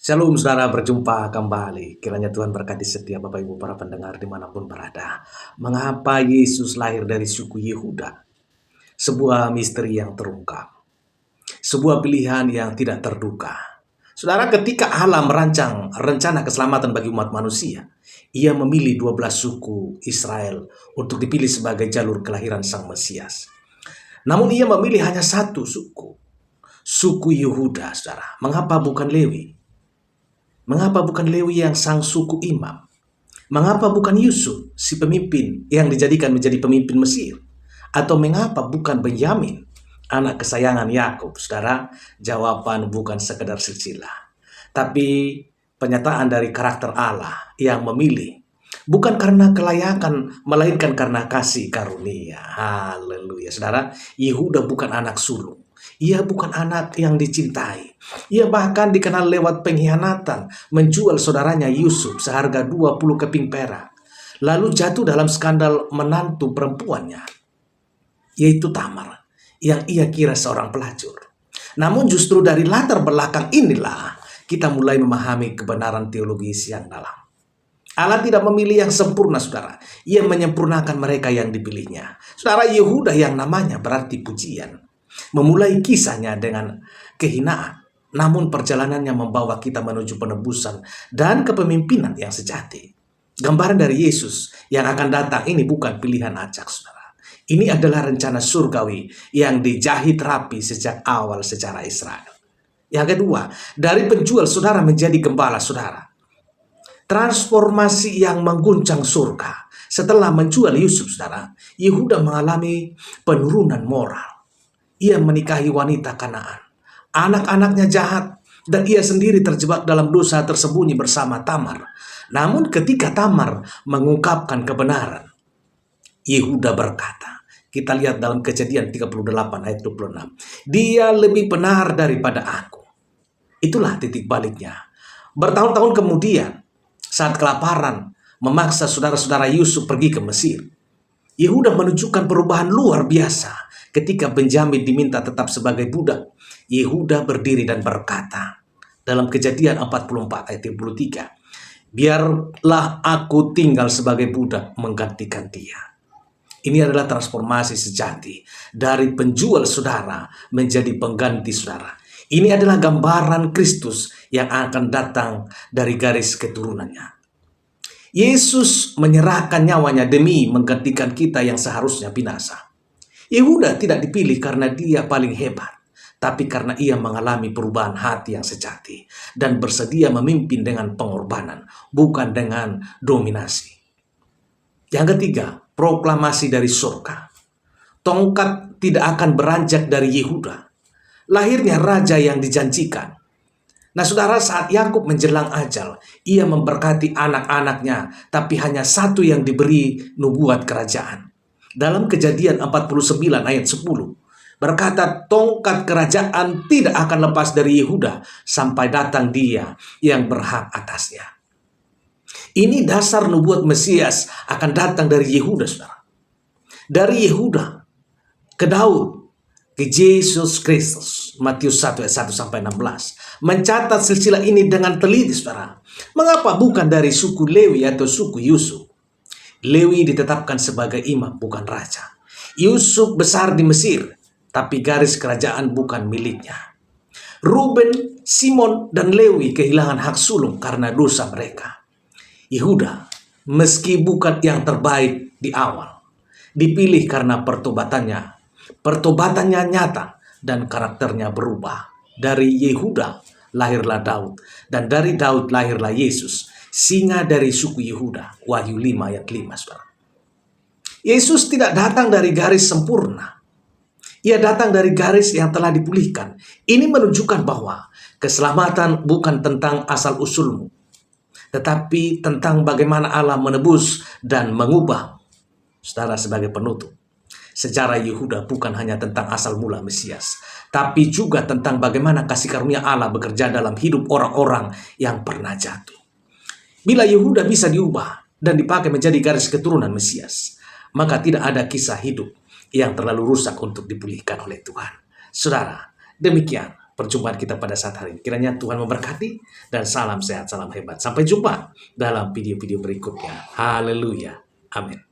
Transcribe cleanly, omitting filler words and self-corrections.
Shalom saudara, berjumpa kembali. Kiranya Tuhan berkati setiap Bapak Ibu para pendengar dimanapun berada. Mengapa Yesus lahir dari suku Yehuda? Sebuah misteri yang terungkap. Sebuah pilihan yang tidak terduga. Saudara, ketika Allah merancang rencana keselamatan bagi umat manusia, Ia memilih 12 suku Israel untuk dipilih sebagai jalur kelahiran Sang Mesias. Namun Ia memilih hanya satu suku, suku Yehuda, saudara. Mengapa bukan Lewi? Mengapa bukan Lewi yang sang suku imam? Mengapa bukan Yusuf, si pemimpin yang dijadikan menjadi pemimpin Mesir? Atau mengapa bukan Benyamin, anak kesayangan Yakub? Saudara, jawaban bukan sekedar silsilah, tapi penyataan dari karakter Allah yang memilih. Bukan karena kelayakan, melainkan karena kasih karunia. Haleluya. Saudara, Yehuda bukan anak sulung. Ia bukan anak yang dicintai. Ia bahkan dikenal lewat pengkhianatan, menjual saudaranya Yusuf seharga 20 keping perak. Lalu jatuh dalam skandal menantu perempuannya, yaitu Tamar, yang ia kira seorang pelacur. Namun justru dari latar belakang inilah kita mulai memahami kebenaran teologis yang dalam. Allah tidak memilih yang sempurna, saudara. Ia menyempurnakan mereka yang dipilihnya. Saudara, Yehuda yang namanya berarti pujian memulai kisahnya dengan kehinaan, namun perjalanannya membawa kita menuju penebusan dan kepemimpinan yang sejati. Gambaran dari Yesus yang akan datang ini bukan pilihan acak, saudara. Ini adalah rencana surgawi yang dijahit rapi sejak awal sejarah Israel. Yang kedua, dari penjual saudara menjadi gembala saudara. Transformasi yang mengguncang surga. Setelah menjual Yusuf, saudara, Yehuda mengalami penurunan moral. Ia menikahi wanita Kanaan. Anak-anaknya jahat dan ia sendiri terjebak dalam dosa tersembunyi bersama Tamar. Namun ketika Tamar mengungkapkan kebenaran, Yehuda berkata, kita lihat dalam Kejadian 38 ayat 26. Dia lebih benar daripada aku. Itulah titik baliknya. Bertahun-tahun kemudian, saat kelaparan memaksa saudara-saudara Yusuf pergi ke Mesir, Yehuda menunjukkan perubahan luar biasa. Ketika Benyamin diminta tetap sebagai budak, Yehuda berdiri dan berkata dalam Kejadian 44 ayat 23, biarlah aku tinggal sebagai budak menggantikan dia. Ini adalah transformasi sejati dari penjual saudara menjadi pengganti saudara. Ini adalah gambaran Kristus yang akan datang dari garis keturunannya. Yesus menyerahkan nyawanya demi menggantikan kita yang seharusnya binasa. Yehuda tidak dipilih karena dia paling hebat, tapi karena ia mengalami perubahan hati yang sejati dan bersedia memimpin dengan pengorbanan, bukan dengan dominasi. Yang ketiga, proklamasi dari surga. Tongkat tidak akan beranjak dari Yehuda. Lahirnya raja yang dijanjikan. Nah saudara, saat Yakub menjelang ajal, ia memberkati anak-anaknya, tapi hanya satu yang diberi nubuat kerajaan. Dalam Kejadian 49 ayat 10, berkata tongkat kerajaan tidak akan lepas dari Yehuda sampai datang dia yang berhak atasnya. Ini dasar nubuat Mesias akan datang dari Yehuda, saudara. Dari Yehuda ke Daud, ke Yesus Kristus. Matius 1 ayat 1 sampai 16. Mencatat silsilah ini dengan teliti, saudara. Mengapa bukan dari suku Lewi atau suku Yusuf? Lewi ditetapkan sebagai imam, bukan raja. Yusuf besar di Mesir, tapi garis kerajaan bukan miliknya. Ruben, Simon, dan Lewi kehilangan hak sulung karena dosa mereka. Yehuda, meski bukan yang terbaik di awal, dipilih karena pertobatannya. Pertobatannya nyata dan karakternya berubah. Dari Yehuda lahirlah Daud, dan dari Daud lahirlah Yesus, singa dari suku Yehuda. Wahyu 5 ayat 5, saudara. Yesus tidak datang dari garis sempurna. Ia datang dari garis yang telah dipulihkan. Ini menunjukkan bahwa keselamatan bukan tentang asal-usulmu, tetapi tentang bagaimana Allah menebus dan mengubah. Saudara, sebagai penutup, sejarah Yehuda bukan hanya tentang asal mula Mesias, tapi juga tentang bagaimana kasih karunia Allah bekerja dalam hidup orang-orang yang pernah jatuh. Bila Yehuda bisa diubah dan dipakai menjadi garis keturunan Mesias, maka tidak ada kisah hidup yang terlalu rusak untuk dipulihkan oleh Tuhan. Saudara, demikian perjumpaan kita pada saat hari ini. Kiranya Tuhan memberkati dan salam sehat, salam hebat. Sampai jumpa dalam video-video berikutnya. Haleluya. Amin.